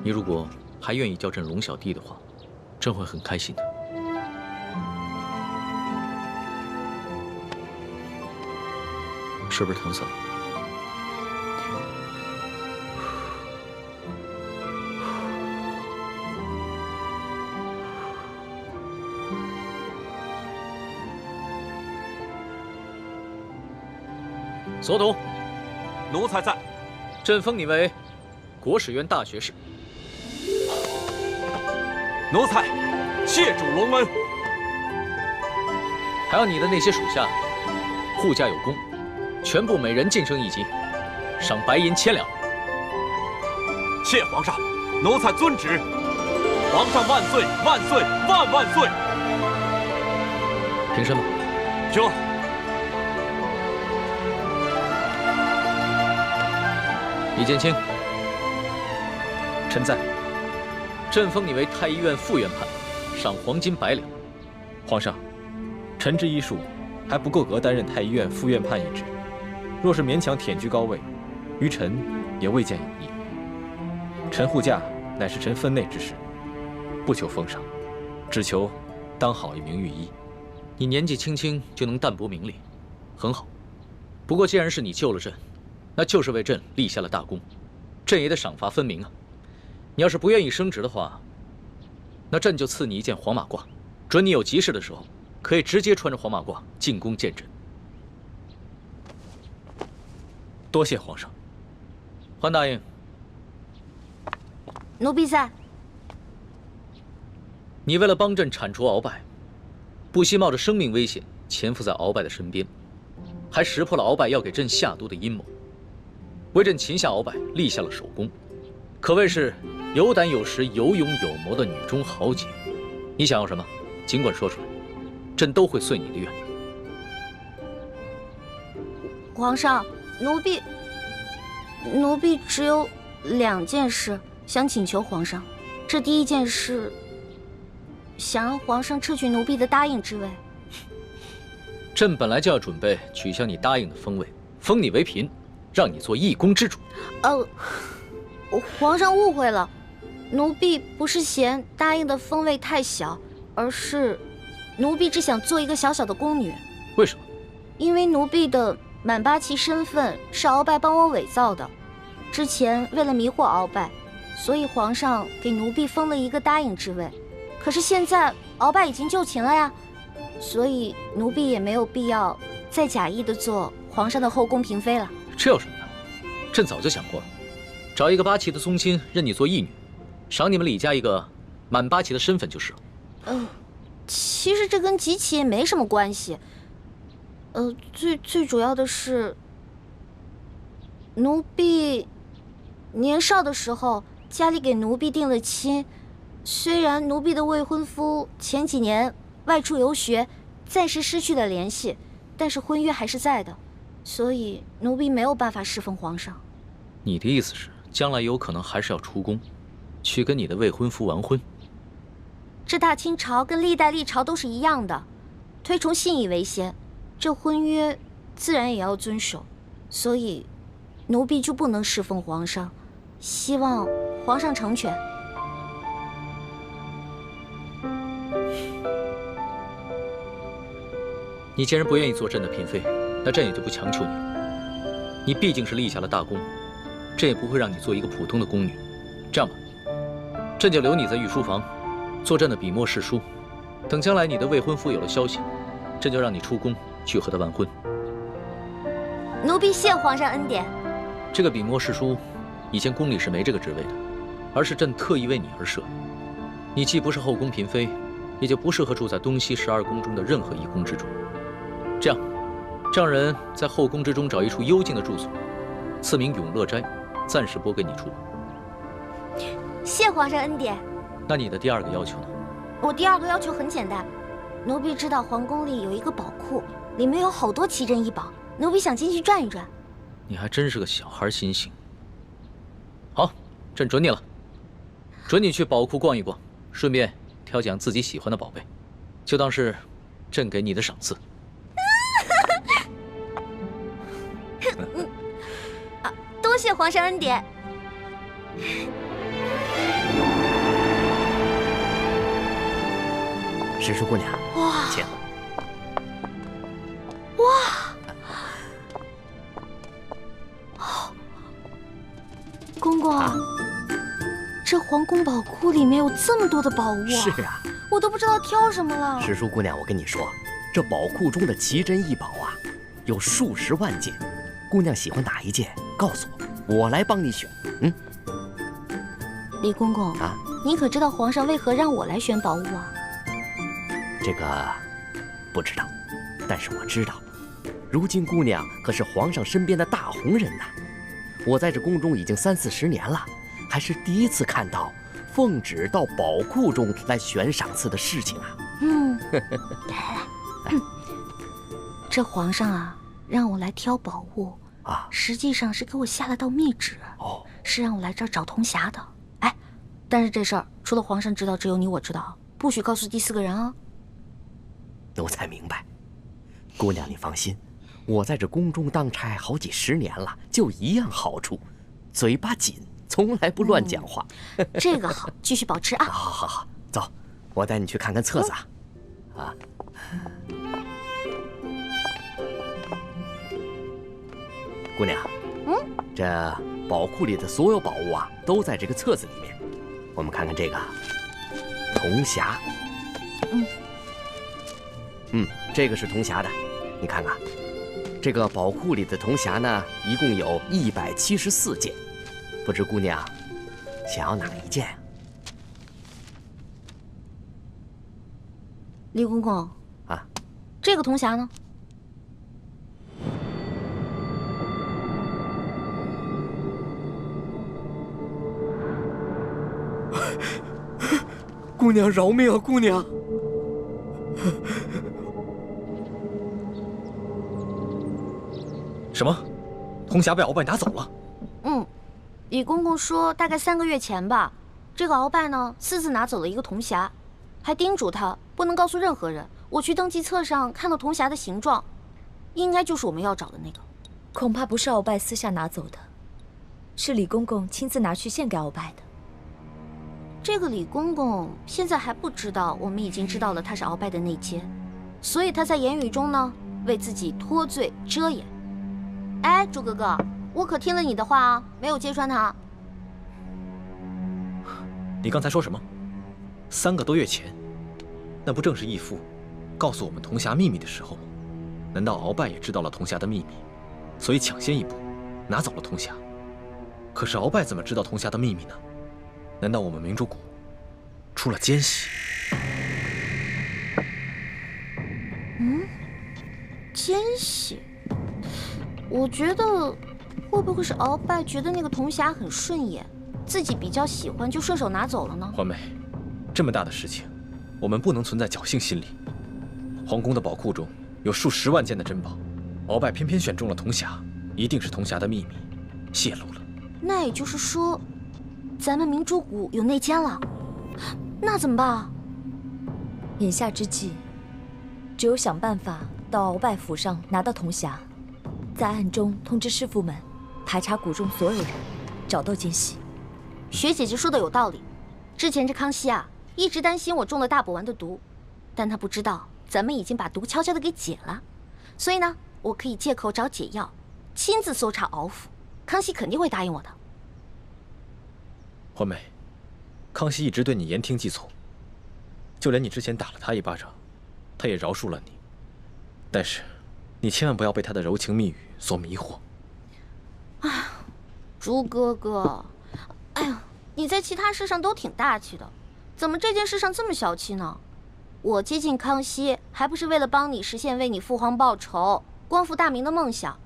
S3: 你如果还愿意叫朕龙小弟的话，朕会很开心的。是不是疼死了？所统，
S8: 奴才在。
S3: 朕封你为国史院大学士。
S8: 奴才谢主隆恩。
S3: 还有你的那些属下，护驾有功，全部每人晋升1级，赏白银1000两。
S8: 谢皇上，奴才遵旨。皇上万岁万岁万万岁！
S3: 平身吧。
S8: 就。
S3: 李建清，
S6: 臣在。
S3: 朕封你为太医院副院判，赏黄金100两。
S6: 皇上，臣之医术还不够格担任太医院副院判一职，若是勉强忝居高位，于臣也未见有益。臣护驾乃是臣分内之事，不求封赏，只求当好一名御医。
S3: 你年纪轻轻就能淡泊名利，很好。不过既然是你救了朕，那就是为朕立下了大功，朕也得赏罚分明啊。你要是不愿意升职的话，那朕就赐你一件黄马褂，准你有急事的时候，可以直接穿着黄马褂进宫见朕。
S6: 多谢皇上。
S3: 桓大爷，
S2: 奴婢在。
S3: 你为了帮朕铲除鳌拜，不惜冒着生命危险潜伏在鳌拜的身边，还识破了鳌拜要给朕下毒的阴谋，为朕擒下鳌拜立下了首功，可谓是有胆有识、有勇有谋的女中豪杰。你想要什么，尽管说出来，朕都会遂你的愿。
S2: 皇上，奴婢只有2件事想请求皇上。这第一件事，想让皇上撤去奴婢的答应之位。
S3: 朕本来就要准备取消你答应的封位，封你为嫔，让你做一宫之主。
S2: 皇上误会了，奴婢不是嫌答应的封位太小，而是奴婢只想做一个小小的宫女。
S3: 为什么？
S2: 因为奴婢的满8旗身份是鳌拜帮我伪造的，之前为了迷惑鳌拜，所以皇上给奴婢封了一个答应之位。可是现在鳌拜已经就擒了呀，所以奴婢也没有必要再假意的做皇上的后宫嫔妃了。
S3: 这有什么的？朕早就想过了，找一个8旗的宗亲认你做义女，赏你们李家一个满8旗的身份就是了。
S2: 其实这跟几旗也没什么关系。最主要的是，奴婢年少的时候家里给奴婢定了亲，虽然奴婢的未婚夫前几年外出游学，暂时失去了联系，但是婚约还是在的，所以奴婢没有办法侍奉皇上。
S3: 你的意思是，将来有可能还是要出宫，去跟你的未婚夫完婚？
S2: 这大清朝跟历代历朝都是一样的，推崇信义为先，这婚约自然也要遵守，所以奴婢就不能侍奉皇上，希望皇上成全。
S3: 你既然不愿意做朕的嫔妃，那朕也就不强求你了。你毕竟是立下了大功，朕也不会让你做一个普通的宫女。这样吧，朕就留你在御书房，做朕的笔墨侍书。等将来你的未婚夫有了消息，朕就让你出宫去和他完婚。
S2: 奴婢谢皇上恩典。
S3: 这个笔墨侍书，以前宫里是没这个职位的，而是朕特意为你而设。你既不是后宫嫔妃，也就不适合住在东西12宫中的任何一宫之中。这样，让人在后宫之中找一处幽静的住所，赐名永乐斋，暂时拨给你住。
S2: 谢皇上恩典。
S3: 那你的第2个要求呢？
S2: 我第2个要求很简单，奴婢知道皇宫里有一个宝库，里面有好多奇珍异宝，奴婢想进去转一转。
S3: 你还真是个小孩心性。好，朕准你了，准你去宝库逛一逛，顺便挑拣自己喜欢的宝贝，就当是朕给你的赏赐。
S2: 多谢皇上恩典。
S1: 石叔姑娘，
S2: 哇，
S1: 请。
S2: 公公，这皇宫宝库里面有这么多的宝物啊！
S1: 是啊，
S2: 我都不知道挑什么了。
S1: 石叔姑娘，我跟你说，这宝库中的奇珍异宝啊，有数十万件。姑娘喜欢哪一件，告诉我，我来帮你选。
S2: 李公公
S1: 啊，
S2: 你可知道皇上为何让我来选宝物啊？
S1: 这个不知道，但是我知道，如今姑娘可是皇上身边的大红人呐。我在这宫中已经30、40年了，还是第一次看到奉旨到宝库中来选赏赐的事情啊。
S2: 来，这皇上啊，让我来挑宝物
S1: 啊，
S2: 实际上是给我下了道密旨，是让我来这儿找铜匣的。哎，但是这事儿除了皇上知道，只有你我知道，不许告诉第4个人啊。
S1: 奴才明白，姑娘你放心。我在这宫中当差好几10年了，就一样好处，嘴巴紧，从来不乱讲话。
S2: 这个好，继续保持啊！
S1: 好，走，我带你去看看册子啊。姑娘，这宝库里的所有宝物啊，都在这个册子里面。我们看看这个铜匣，这个是铜匣的，你看看。这个宝库里的铜匣呢，一共有174件，不知姑娘想要哪一件啊？
S2: 李公公
S1: 啊，
S2: 这个铜匣呢？
S1: 姑娘饶命啊，姑娘！
S6: 什么？铜匣被鳌拜拿走了？
S2: 李公公说大概3个月前吧，这个鳌拜呢私自拿走了一个铜匣，还叮嘱他不能告诉任何人。我去登记册上看到铜匣的形状，应该就是我们要找的那个。
S5: 恐怕不是鳌拜私下拿走的，是李公公亲自拿去献给鳌拜的。
S2: 这个李公公现在还不知道我们已经知道了他是鳌拜的内奸，所以他在言语中呢为自己脱罪遮掩。哎，朱哥哥，我可听了你的话啊，没有揭穿他。
S6: 你刚才说什么？3个多月前，那不正是义父告诉我们铜匣秘密的时候吗？难道鳌拜也知道了铜匣的秘密，所以抢先一步拿走了铜匣？可是鳌拜怎么知道铜匣的秘密呢？难道我们明珠谷出了奸细？
S2: 奸细？我觉得会不会是鳌拜觉得那个铜匣很顺眼，自己比较喜欢，就顺手拿走了呢？
S6: 环美，这么大的事情，我们不能存在侥幸心理。皇宫的宝库中有数10万件的珍宝，鳌拜偏偏选中了铜匣，一定是铜匣的秘密泄露了。
S2: 那也就是说，咱们明珠谷有内奸了，那怎么办啊？
S5: 眼下之计，只有想办法到鳌拜府上拿到铜匣，在暗中通知师傅们排查谷中所有人，找到奸细。
S2: 学姐姐说的有道理。之前这康熙啊，一直担心我中了大补丸的毒，但他不知道咱们已经把毒悄悄的给解了，所以呢，我可以借口找解药，亲自搜查鳌府，康熙肯定会答应我的。
S6: 环美，康熙一直对你言听计从，就连你之前打了他一巴掌，他也饶恕了你。但是，你千万不要被他的柔情蜜语所迷惑。
S2: 哎，朱哥哥，哎呀，你在其他事上都挺大气的，怎么这件事上这么小气呢？我接近康熙，还不是为了帮你实现为你父皇报仇、光复大明的梦想，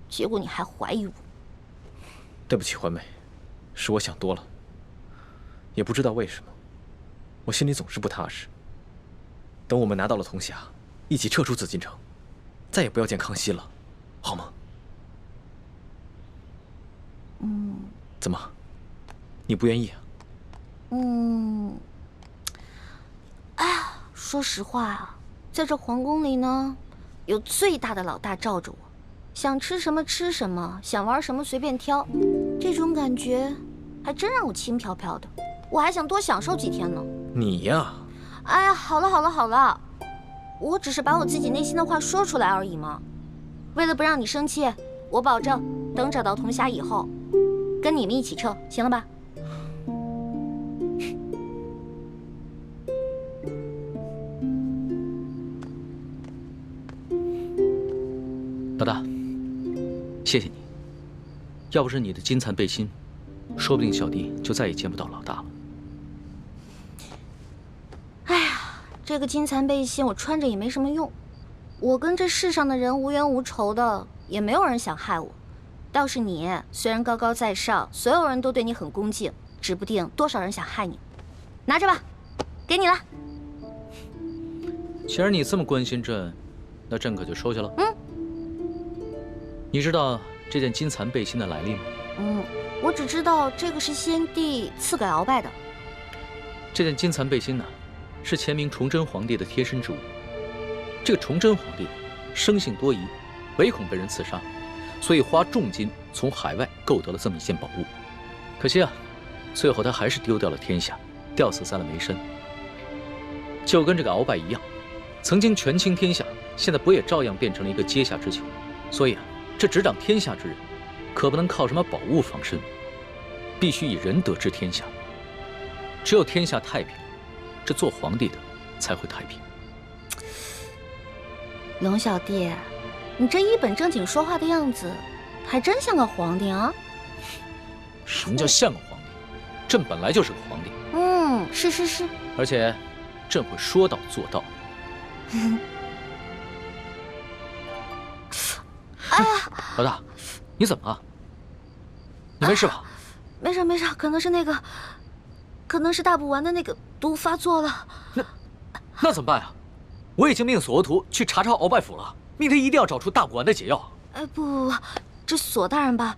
S2: 结果你还怀疑我。
S6: 对不起，环美，是我想多了。也不知道为什么，我心里总是不踏实。等我们拿到了铜匣，一起撤出紫禁城，再也不要见康熙了，好吗？怎么，你不愿意啊？
S2: 哎呀，说实话啊，在这皇宫里呢，有最大的老大罩着我，想吃什么吃什么，想玩什么随便挑，这种感觉还真让我轻飘飘的。我还想多享受几天呢。
S6: 你呀，
S2: 哎呀，好了好了好了，我只是把我自己内心的话说出来而已嘛。为了不让你生气，我保证等找到铜匣以后，跟你们一起撤，行了吧？
S3: 老大，谢谢你。要不是你的金蚕背心，说不定小弟就再也见不到老大了。
S2: 哎呀，这个金蚕背心我穿着也没什么用，我跟这世上的人无冤无仇的，也没有人想害我。倒是你，虽然高高在上，所有人都对你很恭敬，指不定多少人想害你。拿着吧，给你了。
S3: 既然你这么关心朕，那朕可就收下了。你知道这件金蚕背心的来历吗？
S2: 我只知道这个是先帝赐给鳌拜的。
S3: 这件金蚕背心呢，是前明崇祯皇帝的贴身之物。这个崇祯皇帝生性多疑，唯恐被人刺杀，所以花重金从海外购得了这么一件宝物。可惜啊，最后他还是丢掉了天下，吊死在了梅山。就跟这个鳌拜一样，曾经权倾天下，现在不也照样变成了一个阶下之囚？所以啊，这执掌天下之人，可不能靠什么宝物防身，必须以仁德治天下。只有天下太平，这做皇帝的才会太平。
S2: 龙小弟，你这一本正经说话的样子，还真像个皇帝啊！
S3: 什么叫像个皇帝？朕本来就是个皇帝。
S2: 是，
S3: 而且，朕会说到做到。
S2: 哎呀，
S3: 老大，你怎么了？你没事吧？
S2: 没事，可能是大补丸的那个毒发作了。
S3: 那怎么办呀？我已经命索额图去查鳌拜府了，命他一定要找出大补丸的解药。
S2: 哎，不，这索大人吧，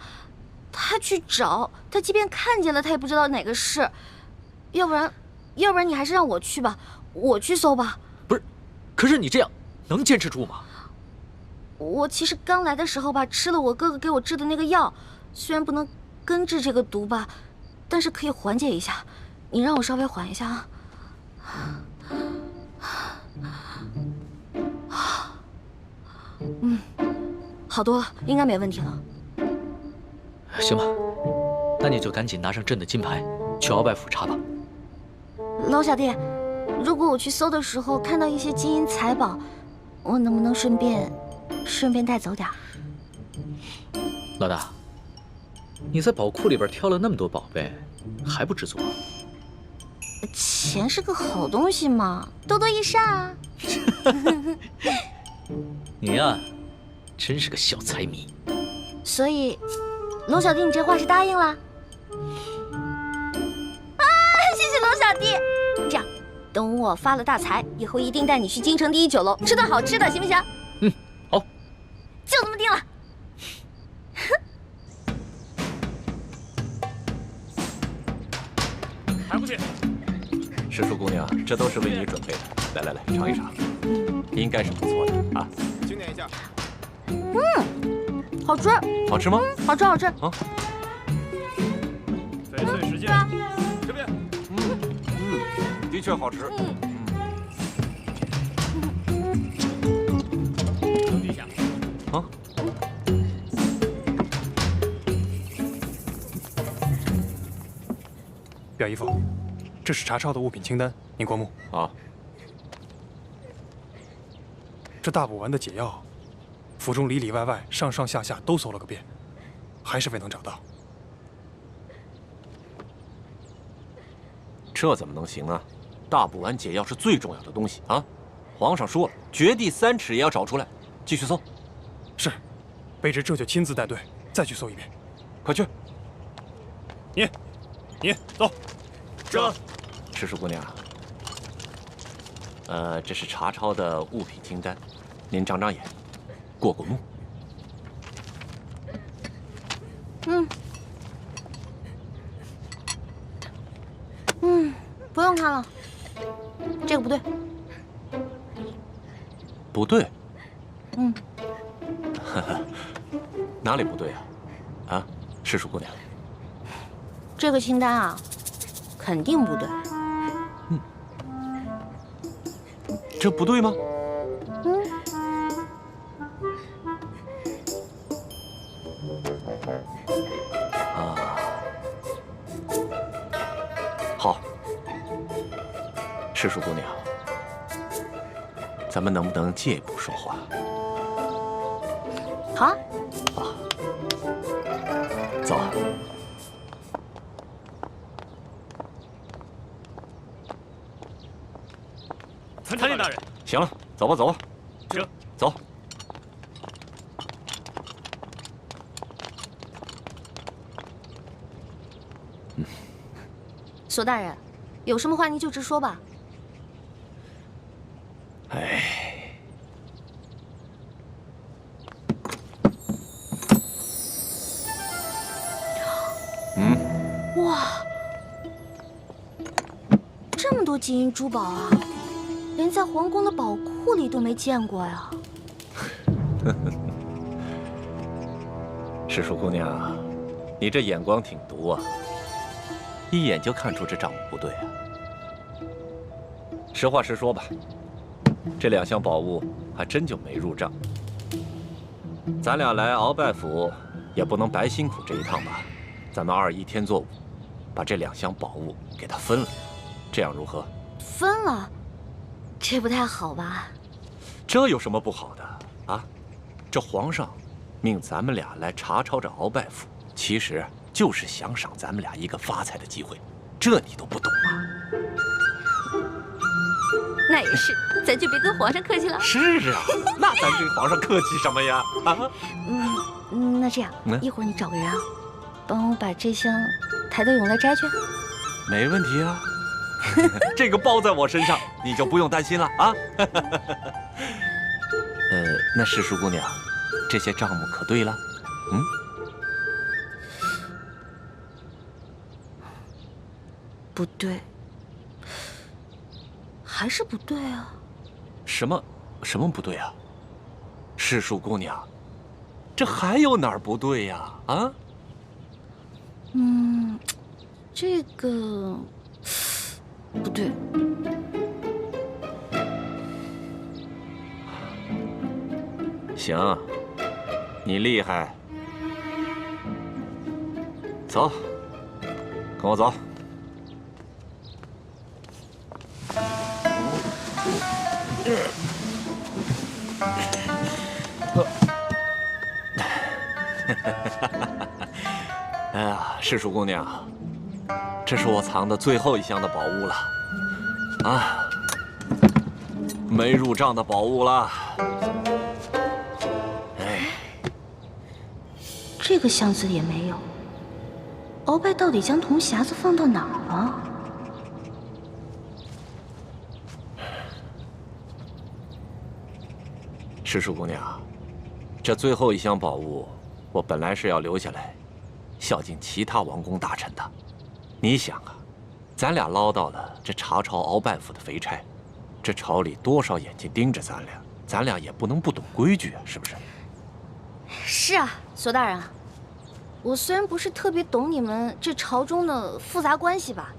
S2: 他去找，他即便看见了，他也不知道哪个是。要不然你还是让我去吧，我去搜吧。
S3: 不是，可是你这样能坚持住吗？
S2: 我其实刚来的时候吧，吃了我哥哥给我制的那个药，虽然不能根治这个毒吧，但是可以缓解一下。你让我稍微缓一下啊。好多了，应该没问题了。
S3: 行吧，那你就赶紧拿上朕的金牌，去鳌拜府查吧。
S2: 老小弟，如果我去搜的时候看到一些金银财宝，我能不能顺便带走点儿？
S3: 老大，你在宝库里边挑了那么多宝贝，还不知足？
S2: 钱是个好东西嘛，多多益善啊。
S3: 你呀，真是个小财迷。
S2: 所以，龙小弟，你这话是答应了？啊，谢谢龙小弟。这样，等我发了大财以后，一定带你去京城第一酒楼吃顿好吃的，行不行？
S3: 好，
S2: 就这么定了。
S8: 还不去？师叔姑娘，这都是为你准备的。来，尝一尝，应该是不错的啊。清点一下。
S2: 好吃。
S8: 好吃吗？
S2: 好吃。啊。
S8: 翡翠时间，这边。的确好吃。等一下。啊。
S9: 表姨夫，这是查抄的物品清单，您过目。
S8: 啊。
S9: 这大补丸的解药，府中里里外外、上上下下都搜了个遍，还是未能找到。
S8: 这怎么能行啊？大补丸解药是最重要的东西啊！皇上说了，掘地3尺也要找出来。继续搜。
S9: 是，卑职这就亲自带队再去搜一遍。
S8: 快去。
S9: 你走。
S8: 这，赤树姑娘。这是查抄的物品清单，您长长眼，过过目。
S2: 不用看了，这个不对。
S8: 不对？
S2: 嗯，
S8: 哪里不对啊？啊，赤树姑娘。
S2: 这个清单啊，肯定不对。
S8: 这不对吗？好，赤树姑娘，咱们能不能借一步说话？
S2: 好啊。
S8: 走。
S6: 参见大人。
S8: 行了，走吧，走吧。
S6: 这，
S8: 走。
S2: 索大人，有什么话您就直说吧。
S8: 哎，
S2: 哇，这么多金银珠宝啊，连在皇宫的宝库里都没见过呀。
S8: 赤树姑娘，你这眼光挺毒啊，一眼就看出这账目不对啊。实话实说吧，这2箱宝物还真就没入账。咱俩来鳌拜府也不能白辛苦这一趟吧？咱们2:1天作5，把这2箱宝物给他分了，这样如何？
S2: 分了，这不太好吧？
S8: 这有什么不好的啊？这皇上命咱们俩来查抄这鳌拜府，其实就是想赏咱们俩一个发财的机会，这你都不懂吗？
S2: 那也是，咱就别跟皇上客气了。
S8: 是啊，那咱跟皇上客气什么呀？啊？
S2: 那这样，一会儿你找个人啊，帮我把这箱抬到永乐斋去。
S8: 没问题啊，这个包在我身上，你就不用担心了啊。那赤树姑娘，这些账目可对了？
S2: 不对，还是不对啊。
S8: 什么不对啊？赤树姑娘，这还有哪儿不对呀？啊？
S2: 这个不对。
S8: 行，你厉害。走，跟我走。哎呀，赤树姑娘，这是我藏的最后1箱的宝物了，啊，没入账的宝物了。哎，
S2: 这个箱子也没有。鳌拜到底将铜匣子放到哪儿了？
S8: 赤树姑娘，这最后1箱宝物，我本来是要留下来，孝敬其他王公大臣的。你想啊，咱俩捞到了这查抄鳌拜府的肥差，这朝里多少眼睛盯着咱俩也不能不懂规矩啊，是不是？
S2: 是啊，索大人啊，我虽然不是特别懂你们这朝中的复杂关系吧，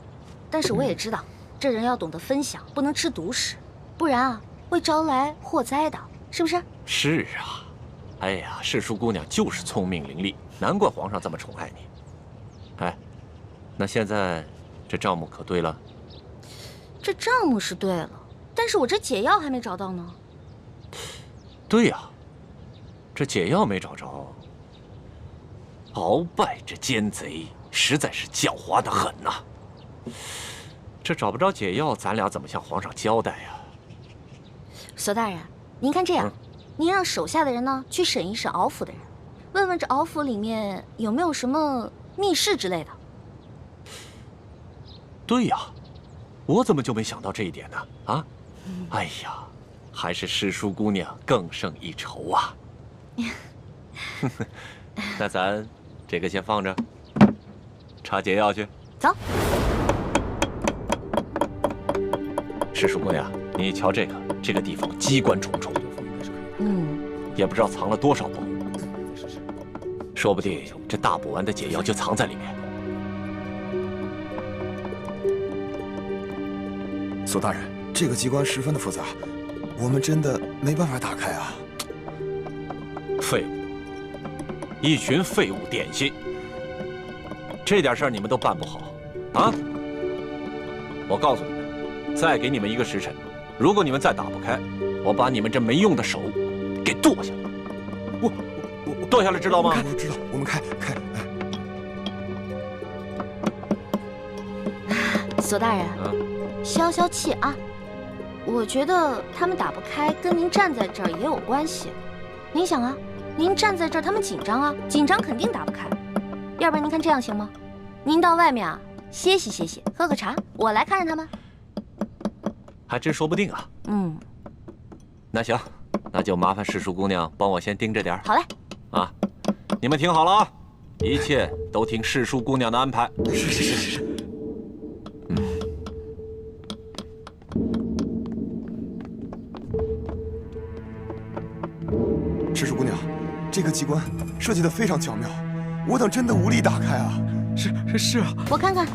S2: 但是我也知道，这人要懂得分享，不能吃独食，不然啊会招来祸灾的，是不是？
S8: 是啊，哎呀，赤树姑娘就是聪明伶俐，难怪皇上这么宠爱你。哎，那现在这账目可对了？
S2: 这账目是对了，但是我这解药还没找到呢。
S8: 对呀，这解药没找着。鳌拜这奸贼实在是狡猾的很呐。这找不着解药，咱俩怎么向皇上交代呀？
S2: 索大人，您看这样，您让手下的人呢去审一审敖府的人，问问这敖府里面有没有什么密室之类的。
S8: 对呀，我怎么就没想到这一点呢？啊，哎呀，还是诗书姑娘更胜一筹啊！那咱这个先放着，查解药去。
S2: 走。
S8: 诗书姑娘，你瞧这个地方机关重重，也不知道藏了多少宝物，说不定这大补丸的解药就藏在里面。
S10: 索大人，这个机关十分的复杂，我们真的没办法打开啊！
S8: 废物，一群废物点心，这点事儿你们都办不好啊！我告诉你们，再给你们1个时辰，如果你们再打不开，我把你们这没用的手给剁下来。我剁下来知道吗？
S10: 我知道，我们开。
S2: 索大人，消消气啊！我觉得他们打不开，跟您站在这儿也有关系。您想啊，您站在这儿，他们紧张啊，紧张肯定打不开。要不然您看这样行吗？您到外面啊歇息歇息，喝个茶，我来看着他们。
S8: 还真说不定啊。那行，那就麻烦诗书姑娘帮我先盯着点儿。
S2: 好嘞。
S8: 啊，你们听好了啊，一切都听诗书姑娘的安排。
S10: 是。诗书姑娘，这个机关设计得非常巧妙，我等真的无力打开啊！
S9: 是啊，
S2: 我看看。